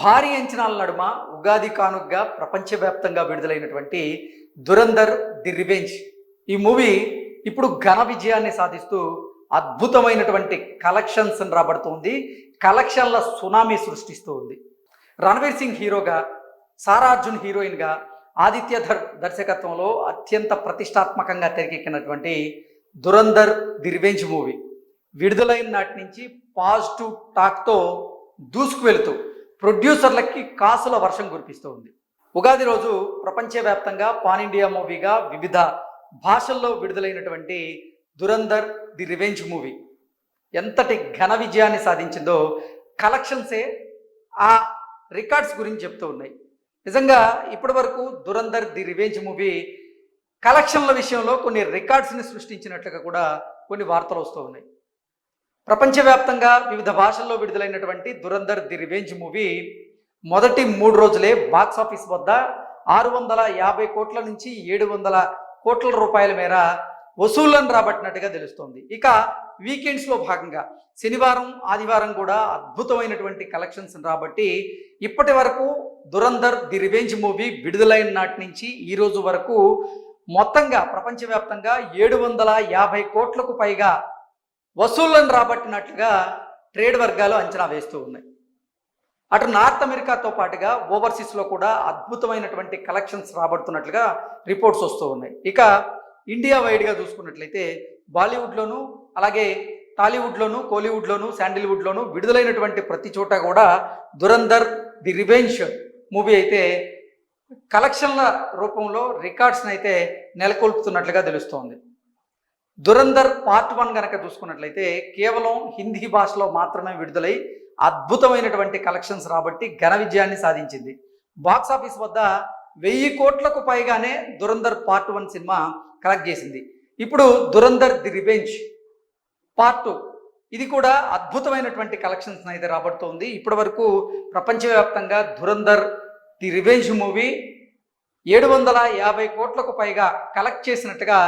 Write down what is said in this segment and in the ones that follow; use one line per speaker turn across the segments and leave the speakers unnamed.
భారీ అంచనాల నడుమ ఉగాది కానుకగా ప్రపంచవ్యాప్తంగా విడుదలైనటువంటి దురంధర్ ది రివెంజ్ ఈ మూవీ ఇప్పుడు ఘన విజయాన్ని సాధిస్తూ అద్భుతమైనటువంటి కలెక్షన్స్ రాబడుతుంది. కలెక్షన్ల సునామీ సృష్టిస్తూ ఉంది. రణవీర్ సింగ్ హీరోగా, సారా అర్జున్ హీరోయిన్గా, ఆదిత్య దర్శకత్వంలో అత్యంత ప్రతిష్టాత్మకంగా తెరకెక్కినటువంటి దురంధర్ ది రివెంజ్ మూవీ విడుదలైన నాటి నుంచి పాజిటివ్ టాక్తో దూసుకు వెళుతూ ప్రొడ్యూసర్లకి కాసుల వర్షం కురిపిస్తూ ఉంది. ఉగాది రోజు ప్రపంచవ్యాప్తంగా పాన్ ఇండియా మూవీగా వివిధ భాషల్లో విడుదలైనటువంటి దురంధర్ ది రివెంజ్ మూవీ ఎంతటి ఘన విజయాన్ని సాధించిందో కలెక్షన్సే ఆ రికార్డ్స్ గురించి చెప్తూ ఉన్నాయి. నిజంగా ఇప్పటి వరకు దురంధర్ ది రివెంజ్ మూవీ కలెక్షన్ల విషయంలో కొన్ని రికార్డ్స్ని సృష్టించినట్లుగా కూడా కొన్ని వార్తలు వస్తూ ఉన్నాయి. ప్రపంచవ్యాప్తంగా వివిధ భాషల్లో విడుదలైనటువంటి దురంధర్ ది రివెంజ్ మూవీ మొదటి 3 రోజులే బాక్స్ ఆఫీస్ వద్ద 650 కోట్ల నుంచి 700 కోట్ల రూపాయల మేర వసూళ్లను రాబట్టినట్టుగా తెలుస్తోంది. ఇక వీకెండ్స్లో భాగంగా శనివారం, ఆదివారం కూడా అద్భుతమైనటువంటి కలెక్షన్స్ రాబట్టి ఇప్పటి వరకు దురంధర్ ది రివెంజ్ మూవీ విడుదలైన నాటి నుంచి ఈ రోజు వరకు మొత్తంగా ప్రపంచవ్యాప్తంగా 750 కోట్లకు పైగా వసూళ్లను రాబట్టినట్లుగా ట్రేడ్ వర్గాలు అంచనా వేస్తూ ఉన్నాయి. అటు నార్త్ అమెరికాతో పాటుగా ఓవర్సీస్లో కూడా అద్భుతమైనటువంటి కలెక్షన్స్ రాబడుతున్నట్లుగా రిపోర్ట్స్ వస్తూ ఉన్నాయి. ఇక ఇండియా వైడ్గా చూసుకున్నట్లయితే బాలీవుడ్లోను, అలాగే టాలీవుడ్లోను, కోలీవుడ్లోను, శాండిల్వుడ్లోను విడుదలైనటువంటి ప్రతి చోట కూడా దురంధర్ ది రివెంజ్ మూవీ అయితే కలెక్షన్ల రూపంలో రికార్డ్స్ని అయితే నెలకొల్పుతున్నట్లుగా తెలుస్తోంది. దురంధర్ పార్ట్ 1 కనుక చూసుకున్నట్లయితే కేవలం హిందీ భాషలో మాత్రమే విడుదలై అద్భుతమైనటువంటి కలెక్షన్స్ రాబట్టి ఘన విజయాన్ని సాధించింది. బాక్స్ ఆఫీస్ వద్ద 1000 కోట్లకు పైగానే దురంధర్ పార్ట్ 1 సినిమా కలెక్ట్ చేసింది. ఇప్పుడు దురంధర్ ది రివెంజ్ పార్ట్ 2 ఇది కూడా అద్భుతమైనటువంటి కలెక్షన్స్ అయితే రాబడుతోంది. ఇప్పటి వరకు ప్రపంచవ్యాప్తంగా దురంధర్ ది రివెంజ్ మూవీ 750 కోట్లకు పైగా కలెక్ట్ చేసినట్టుగా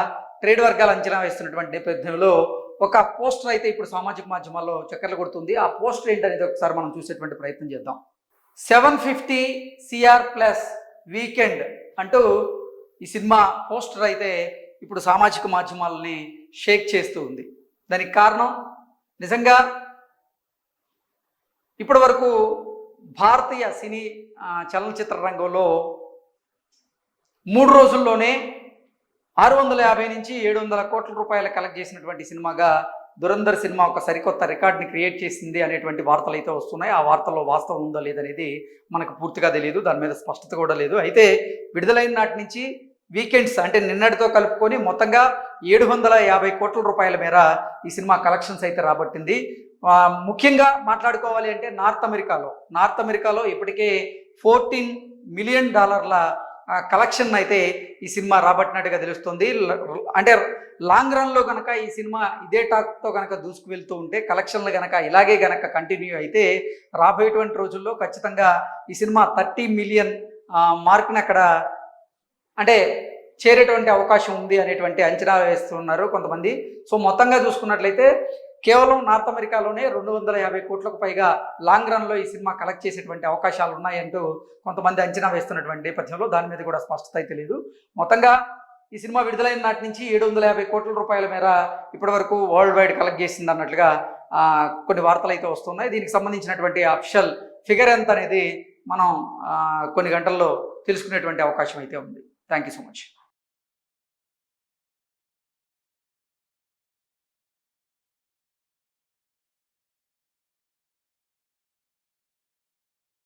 ట్రేడ్ వర్గాలు అంచనా వేస్తున్నటువంటి నేపథ్యంలో ఒక పోస్టర్ అయితే ఇప్పుడు సామాజిక మాధ్యమాల్లో చక్కర్లు కొడుతుంది. ఆ పోస్టర్ ఏంటనేది ఒకసారి మనం చూసేటువంటి ప్రయత్నం చేద్దాం. 750 CR ప్లస్ వీకెండ్ అంటూ ఈ సినిమా పోస్టర్ అయితే ఇప్పుడు సామాజిక మాధ్యమాలని షేక్ చేస్తూ ఉంది. దానికి కారణం నిజంగా ఇప్పటి వరకు భారతీయ సినీ చలనచిత్ర రంగంలో 3 రోజుల్లోనే 650 నుంచి 700 కోట్ల రూపాయలు కలెక్ట్ చేసినటువంటి సినిమాగా దురంధర్ సినిమా ఒక సరికొత్త రికార్డ్ని క్రియేట్ చేసింది అనేటువంటి వార్తలు అయితే వస్తున్నాయి. ఆ వార్తల్లో వాస్తవం ఉందో లేదనేది మనకు పూర్తిగా తెలియదు, దాని మీద స్పష్టత కూడా లేదు. అయితే విడుదలైన నాటి నుంచి వీకెండ్స్ అంటే నిన్నటితో కలుపుకొని మొత్తంగా 750 కోట్ల రూపాయల మేర ఈ సినిమా కలెక్షన్స్ అయితే రాబట్టింది. ముఖ్యంగా మాట్లాడుకోవాలి అంటే నార్త్ అమెరికాలో ఇప్పటికే $14 మిలియన్ కలెక్షన్ అయితే ఈ సినిమా రాబట్టినట్టుగా తెలుస్తుంది. అంటే లాంగ్ రన్లో కనుక ఈ సినిమా ఇదే టాక్తో కనుక దూసుకు వెళ్తూ ఉంటే, కలెక్షన్లు కనుక ఇలాగే కనుక కంటిన్యూ అయితే రాబోయేటువంటి రోజుల్లో ఖచ్చితంగా ఈ సినిమా 30 మిలియన్ మార్క్ని అక్కడ అంటే చేరేటువంటి అవకాశం ఉంది అనేటువంటి అంచనా వేస్తున్నారు కొంతమంది. సో మొత్తంగా చూసుకున్నట్లయితే కేవలం నార్త్ అమెరికాలోనే 250 కోట్లకు పైగా లాంగ్ రన్లో ఈ సినిమా కలెక్ట్ చేసేటువంటి అవకాశాలు ఉన్నాయంటూ కొంతమంది అంచనా వేస్తున్నటువంటి నేపథ్యంలో దాని మీద కూడా స్పష్టత అయితే లేదు. మొత్తంగా ఈ సినిమా విడుదలైన నాటి నుంచి 750 కోట్ల రూపాయల మేర ఇప్పటి వరకు వరల్డ్ వైడ్ కలెక్ట్ చేసింది అన్నట్లుగా కొన్ని వార్తలు అయితే వస్తున్నాయి. దీనికి సంబంధించినటువంటి అఫిషియల్ ఫిగర్ ఎంత అనేది మనం కొన్ని గంటల్లో తెలుసుకునేటువంటి అవకాశం అయితే ఉంది. Thank you so much.